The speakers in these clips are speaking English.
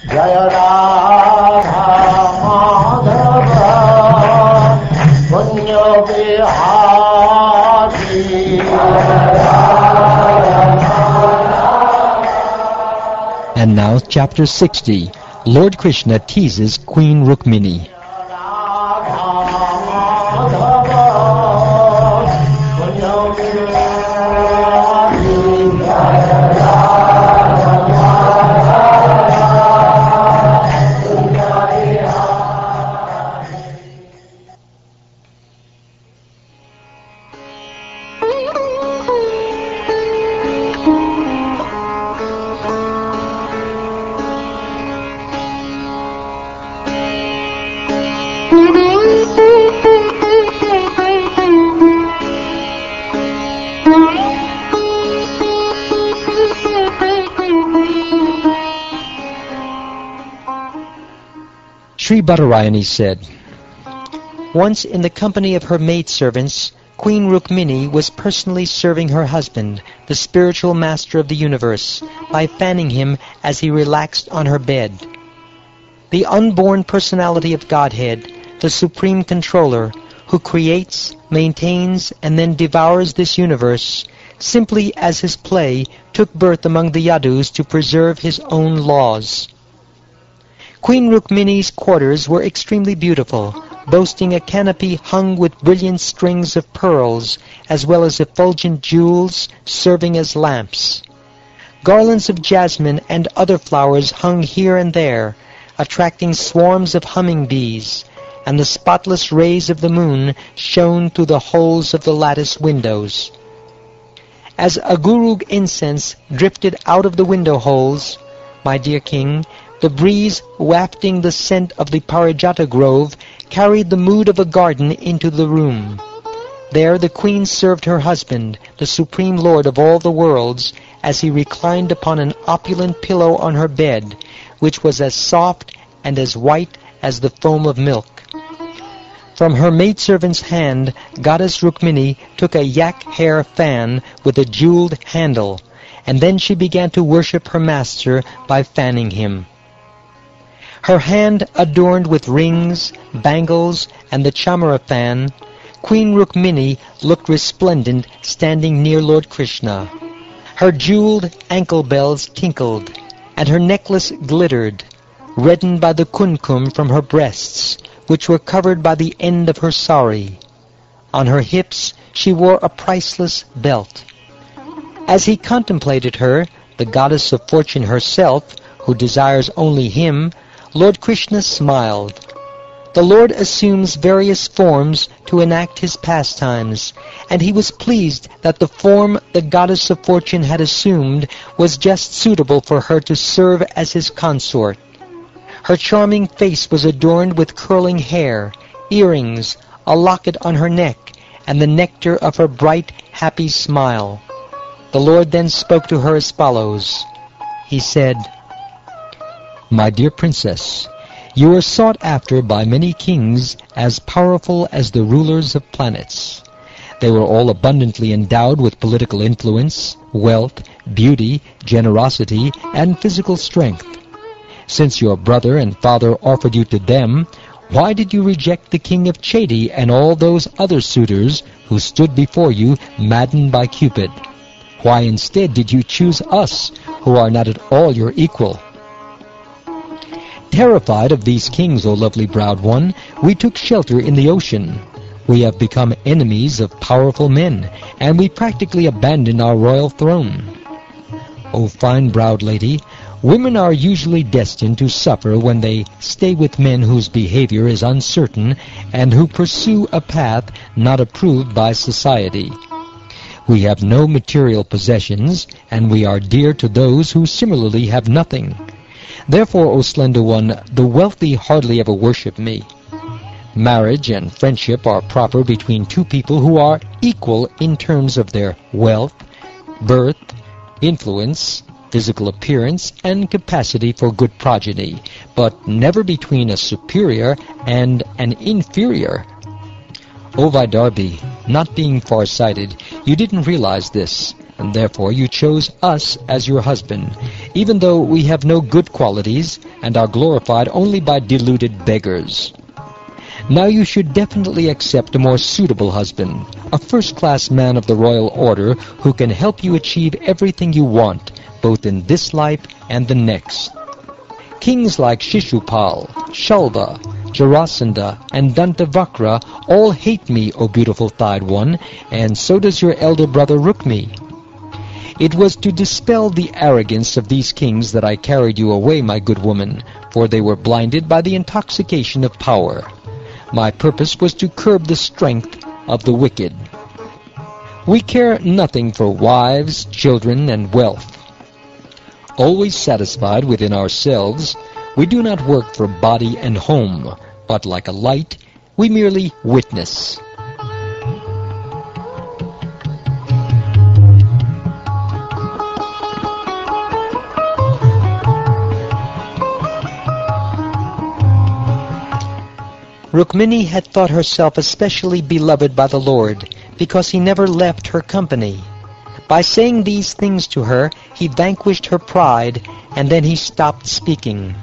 Jaya Radha Madhava Punya Vihari. And now chapter 60. Lord Krishna teases Queen Rukmini. Sri Badarayani said, once in the company of her maidservants, Queen Rukmini was personally serving her husband, the spiritual master of the universe, by fanning him as he relaxed on her bed. The unborn personality of Godhead, the supreme controller, who creates, maintains, and then devours this universe, simply as his play took birth among the Yadus to preserve his own laws. Queen Rukmini's quarters were extremely beautiful, boasting a canopy hung with brilliant strings of pearls, as well as effulgent jewels serving as lamps. Garlands of jasmine and other flowers hung here and there, attracting swarms of humming-bees, and the spotless rays of the moon shone through the holes of the lattice windows. As agurug incense drifted out of the window holes, my dear king, the breeze wafting the scent of the Parijata grove carried the mood of a garden into the room. There the queen served her husband, the supreme lord of all the worlds, as he reclined upon an opulent pillow on her bed, which was as soft and as white as the foam of milk. From her maidservant's hand, Goddess Rukmini took a yak hair fan with a jeweled handle, and then she began to worship her master by fanning him. Her hand adorned with rings, bangles, and the chamara fan, Queen Rukmini looked resplendent standing near Lord Krishna. Her jeweled ankle bells tinkled, and her necklace glittered, reddened by the kumkum from her breasts, which were covered by the end of her sari. On her hips she wore a priceless belt. As he contemplated her, the goddess of fortune herself, who desires only him, Lord Krishna smiled. The Lord assumes various forms to enact his pastimes, and he was pleased that the form the goddess of fortune had assumed was just suitable for her to serve as his consort. Her charming face was adorned with curling hair, earrings, a locket on her neck, and the nectar of her bright, happy smile. The Lord then spoke to her as follows. He said, "My dear princess, you are sought after by many kings as powerful as the rulers of planets. They were all abundantly endowed with political influence, wealth, beauty, generosity, and physical strength. Since your brother and father offered you to them, why did you reject the king of Chedi and all those other suitors who stood before you maddened by Cupid? Why instead did you choose us, who are not at all your equal? Terrified of these kings, O lovely-browed one, we took shelter in the ocean. We have become enemies of powerful men, and we practically abandoned our royal throne. O fine-browed lady, women are usually destined to suffer when they stay with men whose behavior is uncertain and who pursue a path not approved by society. We have no material possessions, and we are dear to those who similarly have nothing. Therefore, O slender one, the wealthy hardly ever worship me. Marriage and friendship are proper between two people who are equal in terms of their wealth, birth, influence, physical appearance, and capacity for good progeny, but never between a superior and an inferior. O Vaidarbi, not being far-sighted, you didn't realize this, and therefore you chose us as your husband. even though we have no good qualities and are glorified only by deluded beggars. Now you should definitely accept a more suitable husband, a first-class man of the royal order who can help you achieve everything you want, both in this life and the next. Kings like Shishupal, Shalva, Jarasandha, and Dantavakra all hate me, O beautiful-thighed one, and so does your elder brother Rukmi. It was to dispel the arrogance of these kings that I carried you away, my good woman, for they were blinded by the intoxication of power. My purpose was to curb the strength of the wicked. We care nothing for wives, children, and wealth. Always satisfied within ourselves, we do not work for body and home, but like a light, we merely witness. Rukmini had thought herself especially beloved by the Lord, because he never left her company. By saying these things to her, he vanquished her pride, and then he stopped speaking.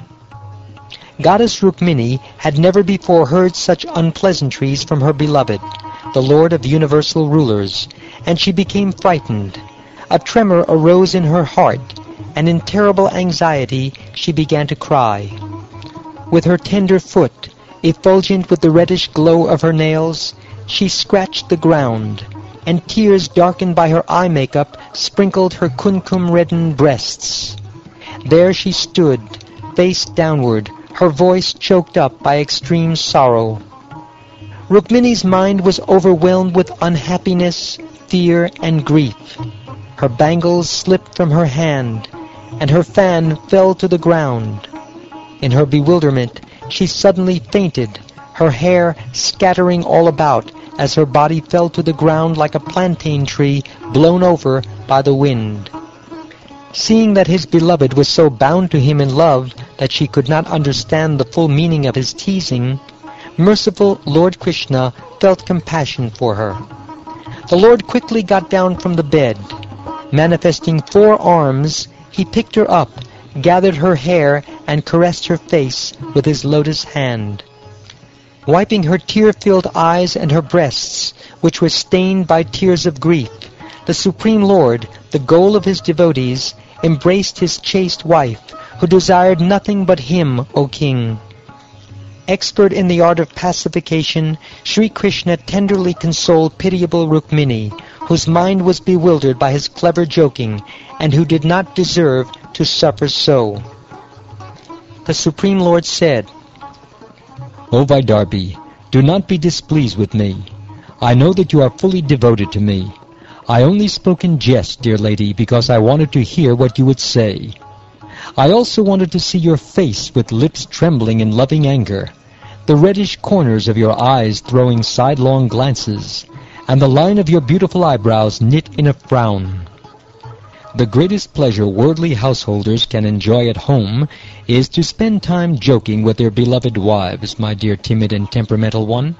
Goddess Rukmini had never before heard such unpleasantries from her beloved, the Lord of universal rulers, and she became frightened. A tremor arose in her heart, and in terrible anxiety she began to cry. With her tender foot, effulgent with the reddish glow of her nails, she scratched the ground, and tears darkened by her eye makeup sprinkled her kumkum-reddened breasts. There she stood, face downward, her voice choked up by extreme sorrow. Rukmini's mind was overwhelmed with unhappiness, fear, and grief. Her bangles slipped from her hand, and her fan fell to the ground. In her bewilderment, she suddenly fainted, her hair scattering all about as her body fell to the ground like a plantain tree blown over by the wind. Seeing that his beloved was so bound to him in love that she could not understand the full meaning of his teasing, merciful Lord Krishna felt compassion for her. The Lord quickly got down from the bed. Manifesting 4 arms, he picked her up, gathered her hair, and caressed her face with his lotus hand. Wiping her tear-filled eyes and her breasts, which were stained by tears of grief, the Supreme Lord, the goal of his devotees, embraced his chaste wife, who desired nothing but him, O king. Expert in the art of pacification, Sri Krishna tenderly consoled pitiable Rukmini, whose mind was bewildered by his clever joking, and who did not deserve to suffer so. The Supreme Lord said, O Vaidarbhi, do not be displeased with me. I know that you are fully devoted to me. I only spoke in jest, dear lady, because I wanted to hear what you would say. I also wanted to see your face with lips trembling in loving anger, the reddish corners of your eyes throwing sidelong glances, and the line of your beautiful eyebrows knit in a frown. The greatest pleasure worldly householders can enjoy at home is to spend time joking with their beloved wives, my dear timid and temperamental one.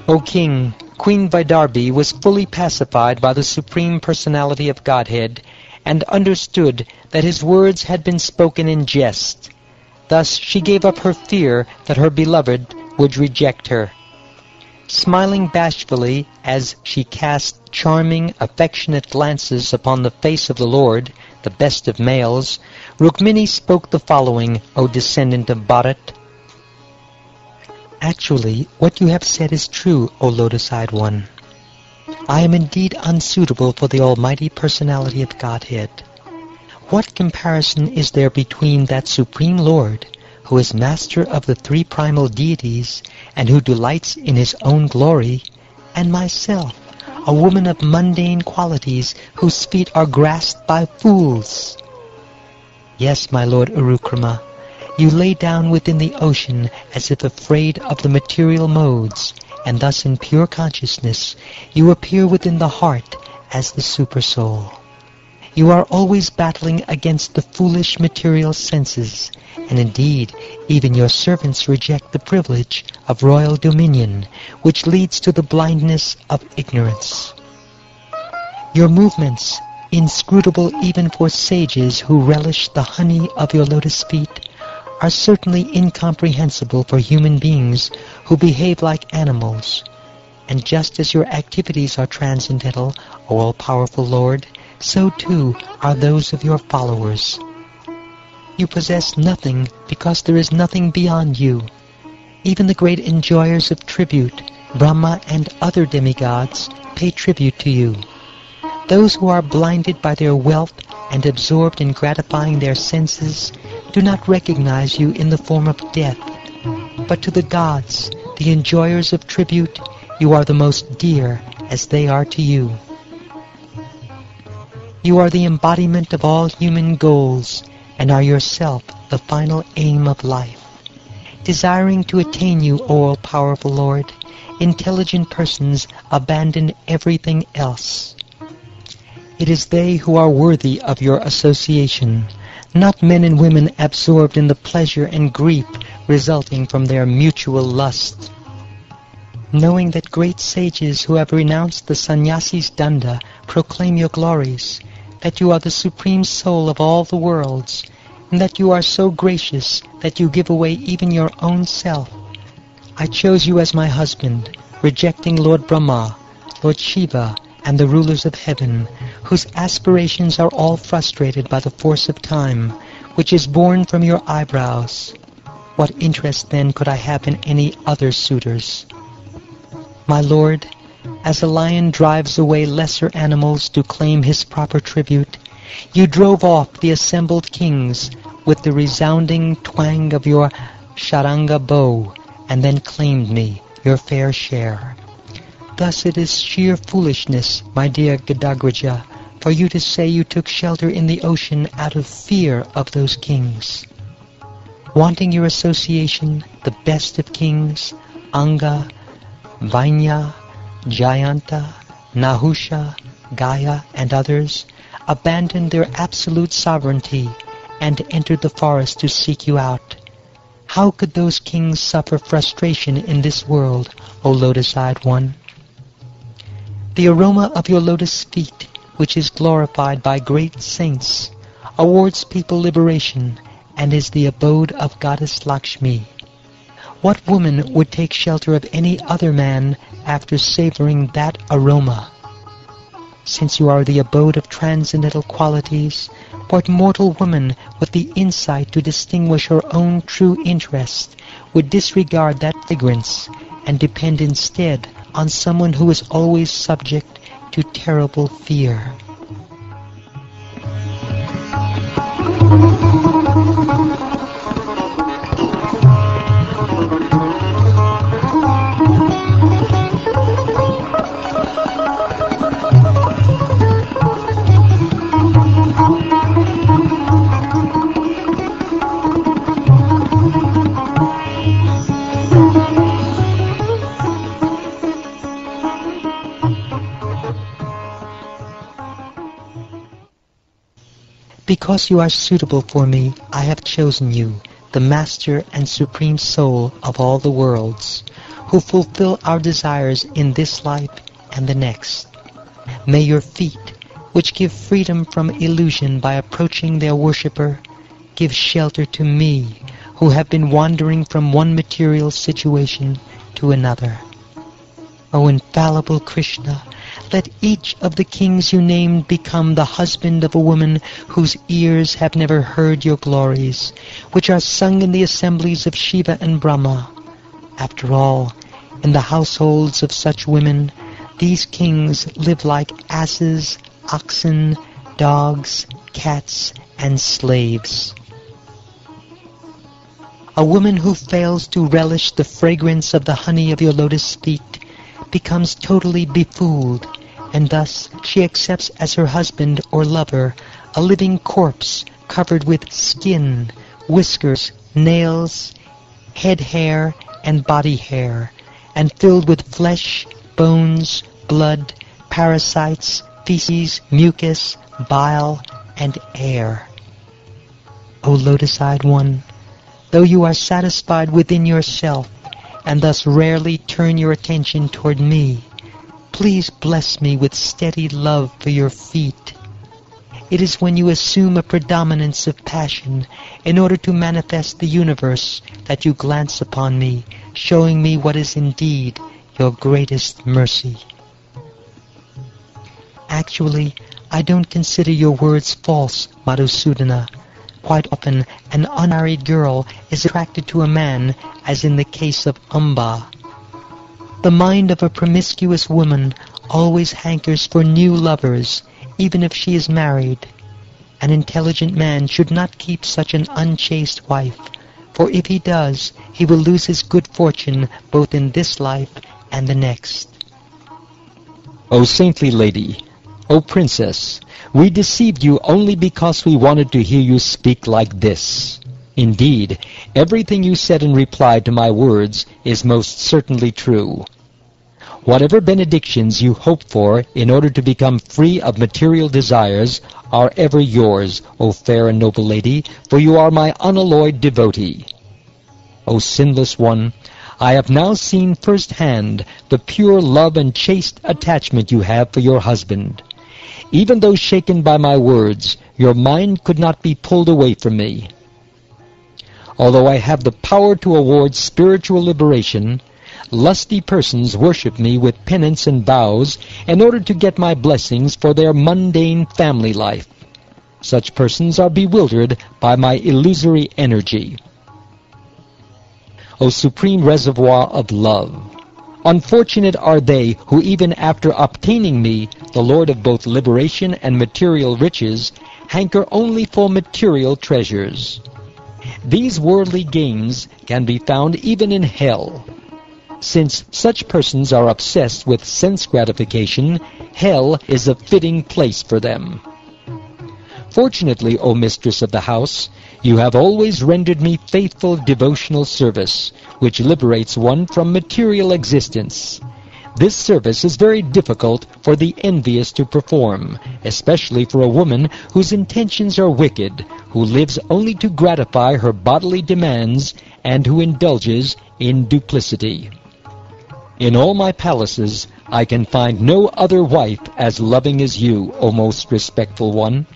O king, Queen Vaidarbhi was fully pacified by the Supreme Personality of Godhead, and understood that his words had been spoken in jest. Thus she gave up her fear that her beloved would reject her. Smiling bashfully as she cast charming, affectionate glances upon the face of the Lord, the best of males, Rukmini spoke the following, O descendant of Bharat. Actually, what you have said is true, O lotus-eyed one. I am indeed unsuitable for the Almighty Personality of Godhead. What comparison is there between that Supreme Lord, who is master of the 3 primal deities, and who delights in his own glory, and myself, a woman of mundane qualities, whose feet are grasped by fools? Yes, my Lord Urukrama, you lay down within the ocean as if afraid of the material modes, and thus in pure consciousness you appear within the heart as the Supersoul. You are always battling against the foolish material senses, and indeed, even your servants reject the privilege of royal dominion, which leads to the blindness of ignorance. Your movements, inscrutable even for sages who relish the honey of your lotus feet, are certainly incomprehensible for human beings who behave like animals. And just as your activities are transcendental, O all-powerful Lord, so too are those of your followers. You possess nothing because there is nothing beyond you. Even the great enjoyers of tribute, Brahma and other demigods, pay tribute to you. Those who are blinded by their wealth and absorbed in gratifying their senses do not recognize you in the form of death. But to the gods, the enjoyers of tribute, you are the most dear as they are to you. You are the embodiment of all human goals and are yourself the final aim of life. Desiring to attain you, O all-powerful Lord, intelligent persons abandon everything else. It is they who are worthy of your association, not men and women absorbed in the pleasure and grief resulting from their mutual lust. Knowing that great sages who have renounced the sannyasi's danda proclaim your glories, that you are the supreme soul of all the worlds, and that you are so gracious that you give away even your own self, I chose you as my husband, rejecting Lord Brahma, Lord Shiva, and the rulers of heaven, whose aspirations are all frustrated by the force of time, which is born from your eyebrows. What interest then could I have in any other suitors? My lord, as a lion drives away lesser animals to claim his proper tribute, you drove off the assembled kings with the resounding twang of your charanga bow, and then claimed me, your fair share. Thus it is sheer foolishness, my dear Gadagraja, for you to say you took shelter in the ocean out of fear of those kings. Wanting your association, the best of kings, Anga, Vainya, Jayanta, Nahusha, Gaya, and others, abandoned their absolute sovereignty and entered the forest to seek you out. How could those kings suffer frustration in this world, O lotus-eyed one? The aroma of your lotus feet, which is glorified by great saints, awards people liberation and is the abode of Goddess Lakshmi. What woman would take shelter of any other man after savoring that aroma? Since you are the abode of transcendental qualities, what mortal woman with the insight to distinguish her own true interest would disregard that fragrance and depend instead on someone who is always subject to terrible fear? Because you are suitable for me, I have chosen you, the master and supreme soul of all the worlds, who fulfill our desires in this life and the next. May your feet, which give freedom from illusion by approaching their worshipper, give shelter to me, who have been wandering from one material situation to another. O infallible Krishna, let each of the kings you named become the husband of a woman whose ears have never heard your glories, which are sung in the assemblies of Shiva and Brahma. After all, in the households of such women, these kings live like asses, oxen, dogs, cats, and slaves. A woman who fails to relish the fragrance of the honey of your lotus feet becomes totally befooled, and thus she accepts as her husband or lover a living corpse covered with skin, whiskers, nails, head hair, and body hair, and filled with flesh, bones, blood, parasites, feces, mucus, bile, and air. O lotus-eyed one, though you are satisfied within yourself, and thus rarely turn your attention toward me, please bless me with steady love for your feet. It is when you assume a predominance of passion in order to manifest the universe that you glance upon me, showing me what is indeed your greatest mercy. Actually, I don't consider your words false, Madhusudana. Quite often, an unmarried girl is attracted to a man, as in the case of Amba. The mind of a promiscuous woman always hankers for new lovers, even if she is married. An intelligent man should not keep such an unchaste wife, for if he does, he will lose his good fortune both in this life and the next. O saintly lady, O princess, we deceived you only because we wanted to hear you speak like this. Indeed, everything you said in reply to my words is most certainly true. Whatever benedictions you hope for in order to become free of material desires are ever yours, O fair and noble lady, for you are my unalloyed devotee. O sinless one, I have now seen firsthand the pure love and chaste attachment you have for your husband. Even though shaken by my words, your mind could not be pulled away from me. Although I have the power to award spiritual liberation, lusty persons worship me with penance and vows in order to get my blessings for their mundane family life. Such persons are bewildered by my illusory energy. O supreme reservoir of love! Unfortunate are they who even after obtaining me, the Lord of both liberation and material riches, hanker only for material treasures. These worldly gains can be found even in hell. Since such persons are obsessed with sense gratification, hell is a fitting place for them. Fortunately, O mistress of the house, you have always rendered me faithful devotional service, which liberates one from material existence. This service is very difficult for the envious to perform, especially for a woman whose intentions are wicked, who lives only to gratify her bodily demands, and who indulges in duplicity. In all my palaces, I can find no other wife as loving as you, O most respectful one.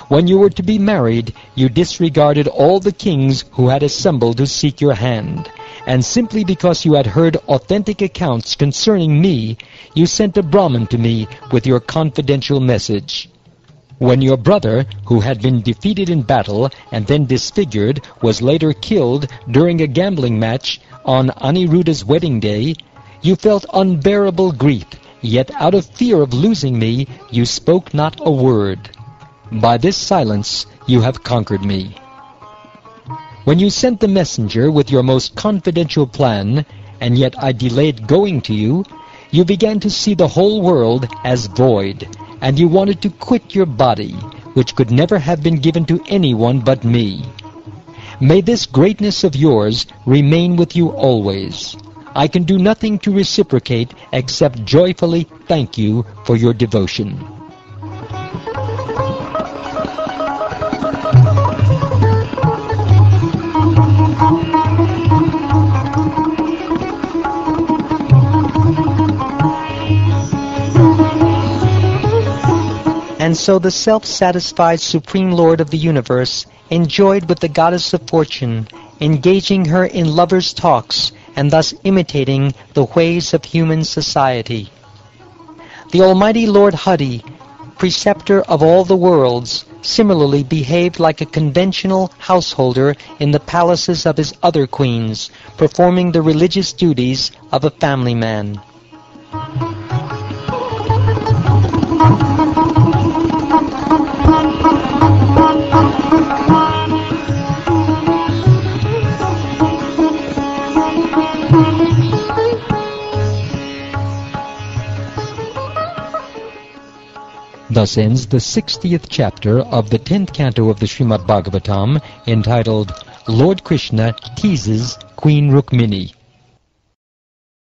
When you were to be married, you disregarded all the kings who had assembled to seek your hand, and simply because you had heard authentic accounts concerning me, you sent a Brahmin to me with your confidential message. When your brother, who had been defeated in battle and then disfigured, was later killed during a gambling match on Aniruddha's wedding day, you felt unbearable grief, yet out of fear of losing me, you spoke not a word. By this silence you have conquered me. When you sent the messenger with your most confidential plan, and yet I delayed going to you, you began to see the whole world as void, and you wanted to quit your body, which could never have been given to anyone but me. May this greatness of yours remain with you always. I can do nothing to reciprocate except joyfully thank you for your devotion. And so the self-satisfied Supreme Lord of the universe enjoyed with the goddess of fortune, engaging her in lovers' talks, and thus imitating the ways of human society. The Almighty Lord Hadi, preceptor of all the worlds, similarly behaved like a conventional householder in the palaces of his other queens, performing the religious duties of a family man. Thus ends the 60th chapter of the 10th canto of the Srimad Bhagavatam, entitled Lord Krishna Teases Queen Rukmini.